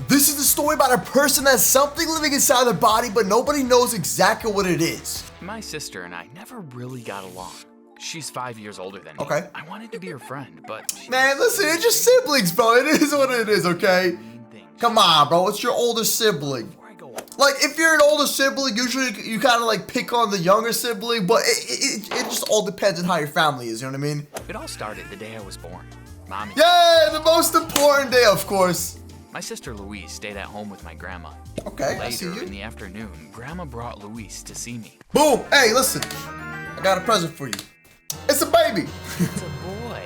This is the story about a person that has something living inside their body, but nobody knows exactly what it is. My sister and I never really got along. She's 5 years older than me. Okay. I wanted to be her friend, but Man, listen, it's just siblings, bro. It is what it is, okay? Come on, bro. It's your older sibling. Like, if you're an older sibling, usually you kind of like pick on the younger sibling, but it just all depends on how your family is, you know what I mean? It all started the day I was born. Mommy. Yeah, the most important day, of course. My sister Louise stayed at home with my grandma. Okay, I see Later you. in the afternoon, Grandma brought Louise to see me. Boom. Hey, listen. I got a present for you. It's a baby. It's a boy.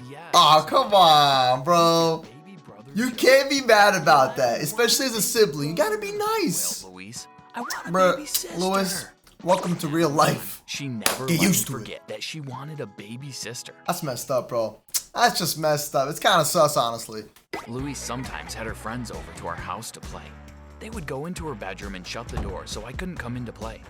Yes. Aw, come on, bro. Baby brother. You can't be mad about that, especially as a sibling. You gotta be nice. Well, Louise, I want a Bruh, baby sister. Louis, welcome to real life. She never Get let me used to it. forget that she wanted a baby sister. That's messed up, bro. That's just messed up. It's kind of sus, honestly. Louise sometimes had her friends over to our house to play. They would go into her bedroom and shut the door so I couldn't come in to play.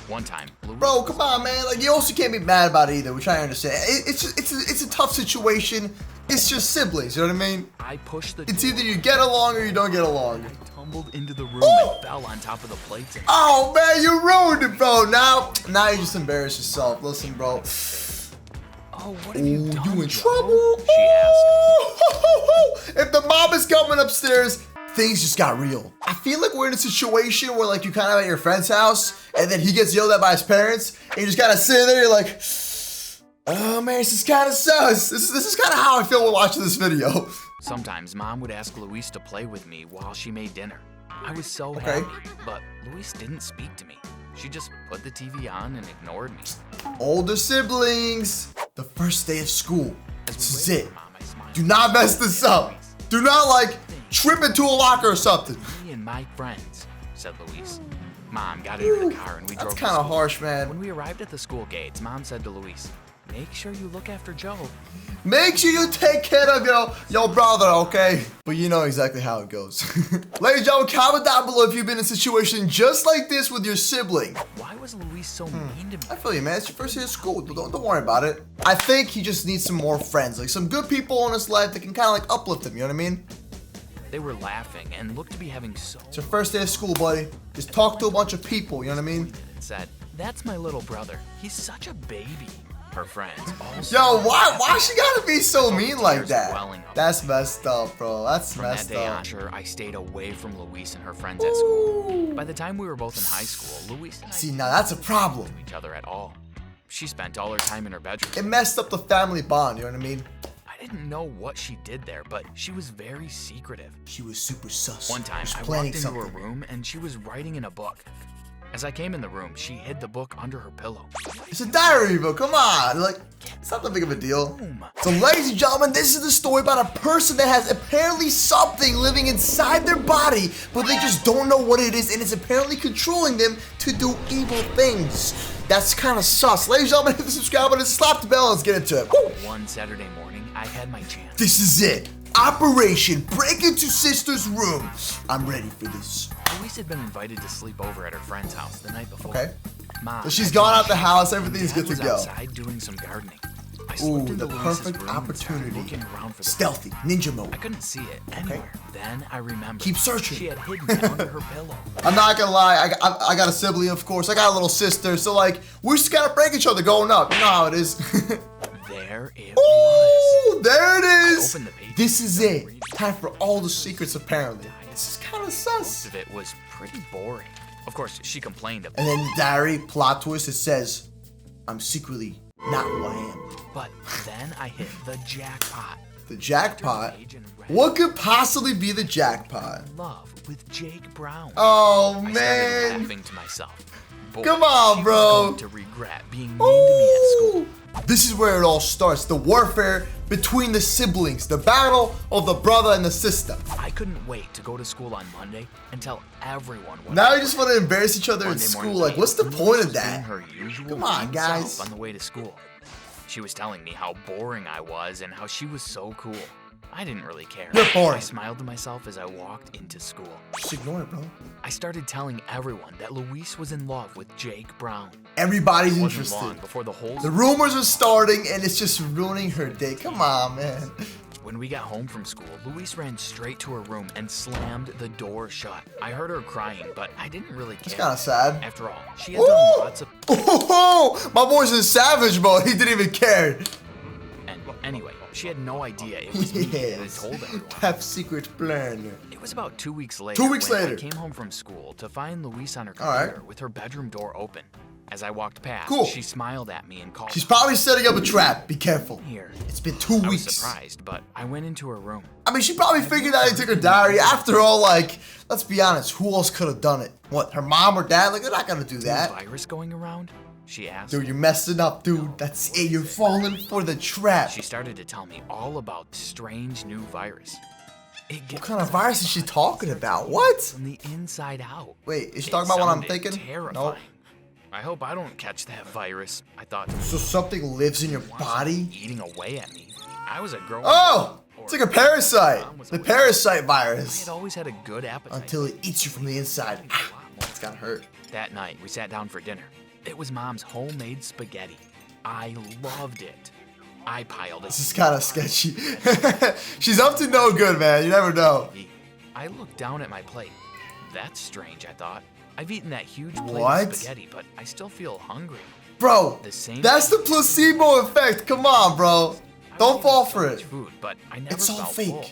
One time, Louise Bro, come on, man. Like, you also can't be mad about it either, which I understand. It's a tough situation. It's just siblings, you know what I mean? I pushed the It's door. either you get along or you don't get along. I tumbled into the room Oh! and fell on top of the plates. And Oh, man, you ruined it, bro. Now you just embarrass yourself. Listen, bro. oh, what have you done, You in Joe? trouble? She asked. If the mom is coming upstairs, things just got real. I feel like we're in a situation where like you kind of at your friend's house and then he gets yelled at by his parents and you just gotta sit there, you're like, oh man, this is kind of sus. This is kind of how I feel when watching this video. Sometimes Mom would ask Louise to play with me while she made dinner. I was so Okay. happy, but Louise didn't speak to me. She just put the TV on and ignored me. Older siblings, the first day of school. As This we is waited it. for Mom, I smiled. Do not mess this up. Do not like trip into a locker or something. Me and my friends, said Louise. Mom got into the car and we drove That's to kind of school. harsh, man. When we arrived at the school gates, Mom said to Louise, make sure you look after Joe. Make sure you take care of your brother, okay? But you know exactly how it goes. Ladies and gentlemen, comment down below if you've been in a situation just like this with your sibling. Why was Louise so mean to me? I feel you, man. It's your first day of school. Don't worry about it. I think he just needs some more friends, like some good people in his life that can kind of like uplift him. You know what I mean? They were laughing and looked to be having so It's your first day of school, buddy. Just talk to a bunch of people. You know what I mean? and said, that's my little brother. He's such a baby. Her friends also. Yo, why she gotta be so mean like Tears that? welling up. That's messed up, bro. That's From that messed day up. on, sure, I stayed away from Louise and her friends at school. By the time we were both in high school, Louise and I See, didn't now that's a problem. know each other at all. She spent all her time in her bedroom. It messed up the family bond. You know what I mean? I didn't know what she did there, but she was very secretive. She was super sus. One time, She I was walked planning into something. her room and she was writing in a book. As I came in the room, she hid the book under her pillow. It's a diary, bro. Come on. Like, it's not that big of a deal. Boom. So, ladies and gentlemen, this is the story about a person that has apparently something living inside their body, but they just don't know what it is, and it's apparently controlling them to do evil things. That's kind of sus. Ladies and gentlemen, hit the subscribe button, slap the bell, let's get into it. Woo! One Saturday morning, I had my chance. This is it. Operation Break Into Sister's Room. I'm ready for this. Louise had been invited to sleep over at her friend's house the night before. Okay. Mom, So she's had gone me out the shower, house, and everything's Dad good to was go. outside doing some gardening. I Ooh, slipped into the Louise's perfect room and started opportunity. looking around for the Stealthy, ninja mode. I couldn't see it anywhere. Then I remembered. Keep searching. She had hidden it under her pillow. I'm not gonna lie, I got a sibling, of course. I got a little sister, so like, we just gotta break each other going up. You know how it is. There it was. Ooh, there it is. Open the page. This is it. Time for all the secrets, apparently. This is kind of Most sus. of it was pretty boring. Of course, she complained about And then the diary, plot twist, it says, I'm secretly not who I am. but then I hit the jackpot. The jackpot? Page and read, What could possibly be the jackpot? Love with Jake Brown. Oh, I started man. laughing to myself. Boy, Come on, she bro. was going to regret being mean to me at school. Ooh. This is where it all starts. The warfare between the siblings. The battle of the brother and the sister. I couldn't wait to go to school on Monday and tell everyone what Now you just want to embarrass each other in Monday school. morning, Like, what's the Louise point of was being that? her usual Come on, mean guys. self on the way to school. She was telling me how boring I was and how she was so cool. I didn't really care. You're boring. I smiled to myself as I walked into school. Just ignore it, bro. I started telling everyone that Louise was in love with Jake Brown. Everybody's It wasn't long interested. before the whole The rumors are starting and it's just ruining her day. Come on, man. When we got home from school, Louise ran straight to her room and slammed the door shut. I heard her crying, but I didn't really care. It's kind of sad. After all, she had done lots of... Oh, my boy's in savage mode. He didn't even care. And anyway, she had no idea it was me that had told everyone. Top secret plan. It was about 2 weeks later. 2 weeks when later. I came home from school to find Louise on her All computer right. with her bedroom door open. As I walked past, Cool. she smiled at me and called. She's probably setting up a trap. Be careful. Here. It's been 2 I was weeks. surprised, but I went into her room. I mean, she probably figured out he took her diary. After all, like, let's be honest, who else could have done it? What, her mom or dad? Like, they're not gonna do that. Virus going around? She asked. Dude, you're messing up, dude. That's it. You're falling for the trap. She started to tell me all about the strange new virus. What kind of virus is she talking about? What? From the inside out. Wait, is she talking about what I'm Sounded thinking? Terrifying. No. I hope I don't catch that virus. I thought. So something lives in your body? Eating away at me. I was a grown. Oh! It's like a parasite. The parasite I virus. had always had a good appetite. Until it eats you from the inside. Ah, it's gotta hurt. That night, we sat down for dinner. It was Mom's homemade spaghetti. I loved it. I piled it. This is kind of sketchy. She's up to no good, man. You never know. I looked down at my plate. That's strange, I thought. I've eaten that huge plate What? of spaghetti, but I still feel hungry. Bro, The same that's the placebo effect. Come on, bro. I Don't was fall eating so for much it. Food, but I never It's all felt fake. full.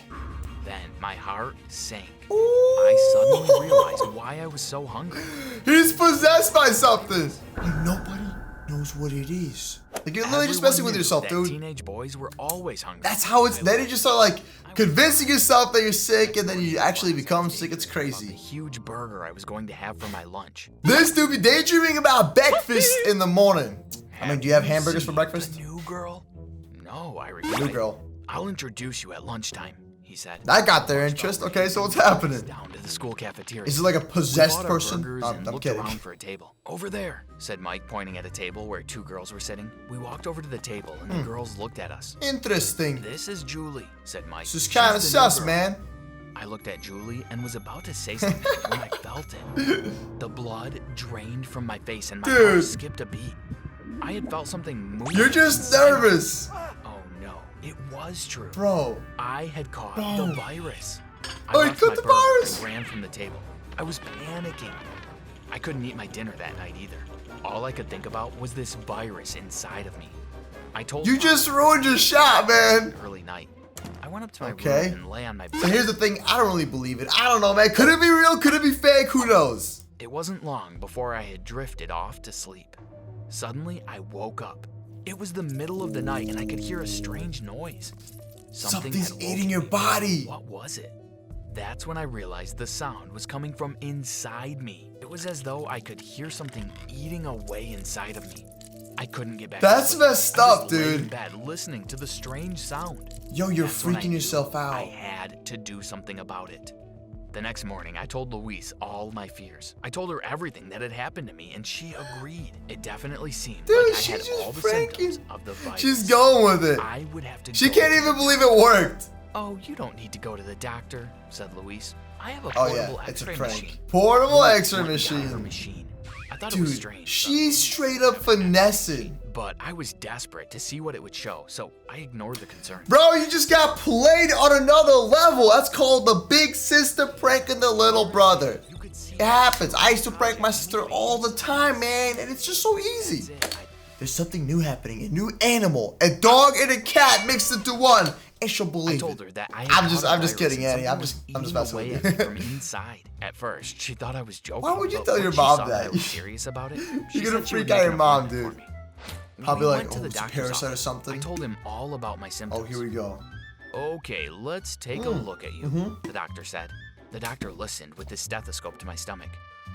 Then my heart sank. Ooh. I suddenly realized why I was so hungry. He's possessed by something. And nobody knows what it is. Like, you're literally just Everyone messing with knew yourself, that dude. Teenage boys were always hungry. That's how it's. I Then you loved just start like convincing yourself that you're sick, and then you actually become sick. It's the crazy. huge burger I was going to have for my lunch. This dude be daydreaming about breakfast in the morning. I mean, do you have hamburgers for seen breakfast? The new girl? No, I replied. New girl. I'll introduce you at lunchtime, he said. I got their interest. Okay, so what's happening? Down to the school cafeteria. Is it like a We possessed bought our person? burgers and I'm looked kidding. around for a table. Over there, said Mike, pointing at a table where two girls were sitting. We walked over to the table, and the girls looked at us. Interesting. This is Julie, said Mike. This is She's kind of the new sus, girl." man. I looked at Julie and was about to say something when I felt it. The blood drained from my face and my heart Dude. skipped a beat. I had felt something move. You're just nervous. Oh no, it was true. Bro. I had caught Bro. the virus. I Oh, you left caught my the burger virus. and ran from the table. I was panicking. I couldn't eat my dinner that night either. All I could think about was this virus inside of me. I told You Mom just ruined your shot, man. early night. I went up to my Okay. room and lay on my So bed. here's the thing. I don't really believe it. I don't know, man. Could it be real? Could it be fake? Who knows? It wasn't long before I had drifted off to sleep. Suddenly, I woke up. It was the middle of the night and I could hear a strange noise. Something Something's had eating woken your me. body. What was it? That's when I realized the sound was coming from inside me. It was as though I could hear something eating away inside of me. I couldn't get back to That's sleep. messed I just up, lay dude. in bed listening to the strange sound. Yo, you're That's when I freaking knew yourself I out. had to do something about it. The next morning, I told Louise all my fears. I told her everything that had happened to me, and she agreed. It definitely seemed Dude, like I had she's just all the freaking- symptoms of the virus. She's going with it. I would have to She go can't to even the believe it worked. Oh, you don't need to go to the doctor, said Louise. I have a Oh portable yeah, it's a X-ray prank. machine. Portable Louise X-ray went and got her machine. machine. I thought it was Dude, strange. she's straight up finessing. But I was desperate to see what it would show, so I ignored the concern. Bro, you just got played on another level. That's called the big sister pranking the little brother. You could see It happens. I used to prank my sister all the time, man, and it's just so easy. There's something new happening, a new animal, a dog and a cat mixed into one, and she'll I believe told it. her that I had I'm just caught a kidding, virus and Annie. I'm something just was messing eating with away you. at me from inside. At first, she thought I was joking. Why would you but tell when your she mom saw that? I was serious about it. She You're gonna said she would freak out make your an mom, appointment dude. for me. Probably We like, went to oh, the it's a doctor's parasite or office. something. I told him all about my symptoms. Oh, here we go. Okay, let's take a look at you, the doctor said. The doctor listened with his stethoscope to my stomach.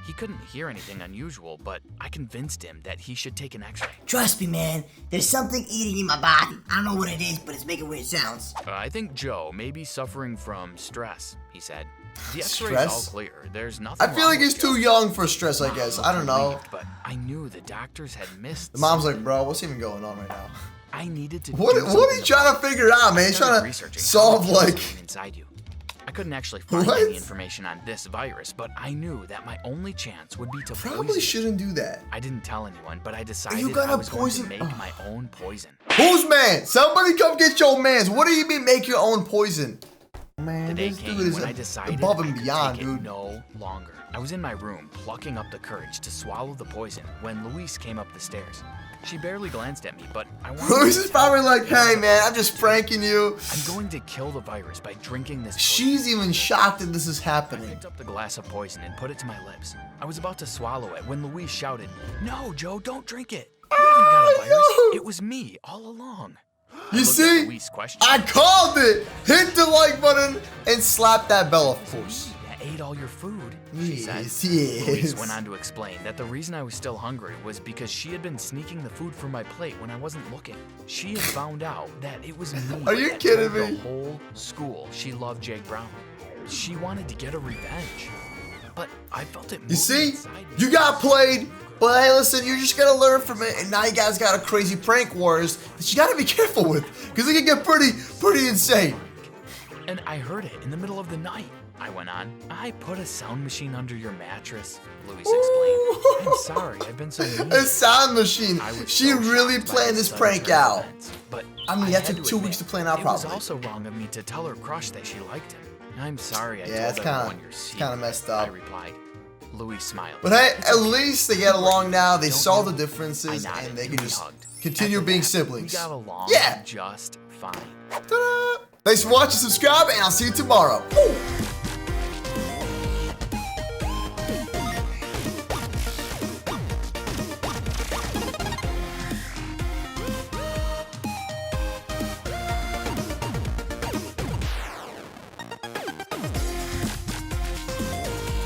He couldn't hear anything unusual, but I convinced him that he should take an x-ray. Trust me, man. There's something eating in my body. I don't know what it is, but it's making weird sounds. I think Joe may be suffering from stress, he said. The x-ray's all Stress? clear. There's nothing I feel wrong like he's with Joe. too young for stress, I guess. I don't know. Relieved, But I knew the doctors had missed The mom's something. like, bro, what's even going on right now? I needed to What do are you something trying about to figure out, man? it. He's I started trying to researching how solve, it kills like... something inside you. I I couldn't actually find What? any information on this virus, but I knew that my only chance would be to Probably poison it. shouldn't do that. I didn't tell anyone, but I decided You gonna I was poison- going to make my own poison. Whose man? Somebody come get your mans. What do you mean make your own poison? Man, The day this came dude is when I decided above I and could beyond, take it dude. no longer. I was in my room, plucking up the courage to swallow the poison when Louise came up the stairs. She barely glanced at me, but I wanted Louise to is tell probably her like, hey man, I'm just pranking you. I'm going to kill the virus by drinking this poison. She's even shocked that this is I happening. picked up the glass of poison and put it to my lips. I was about to swallow it when Louise shouted, "No, Joe, don't drink it. You haven't got a virus. no. It was me all along." You looked at see? Louise questioning. I called it. Hit the like button and slap that bell, of course. I ate all your food, she said. Yes, Louise yes. went on to explain that the reason I was still hungry was because she had been sneaking the food from my plate when I wasn't looking. She had found out that it was me. Are you that kidding told me? The whole school she loved Jake Brown. She wanted to get a revenge. But I felt it moving You see? inside me. You got played. But hey, listen, you're just gonna learn from it, and now you guys got a crazy prank wars that you gotta be careful with, because it can get pretty insane. And I heard it in the middle of the night. I went on. I put a sound machine under your mattress, Louise explained. I'm sorry, I've been so mean. A sound machine. I was She so really shocked by planned the this sudden prank turn of out. events, But I mean, that had took to 2 admit, weeks to plan out, It probably. was also wrong of me to tell her crush that she liked him. I'm sorry I Yeah, it's told kinda- everyone your secret. kinda messed I up. replied. Louise smiled. But hey, It's at okay. least they get along now. They Don't saw you? the differences, I nodded and they and can we just hugged. continue After being that, siblings. We got along Yeah. just fine. Ta-da! Thanks for watching, subscribe, and I'll see you tomorrow. Woo!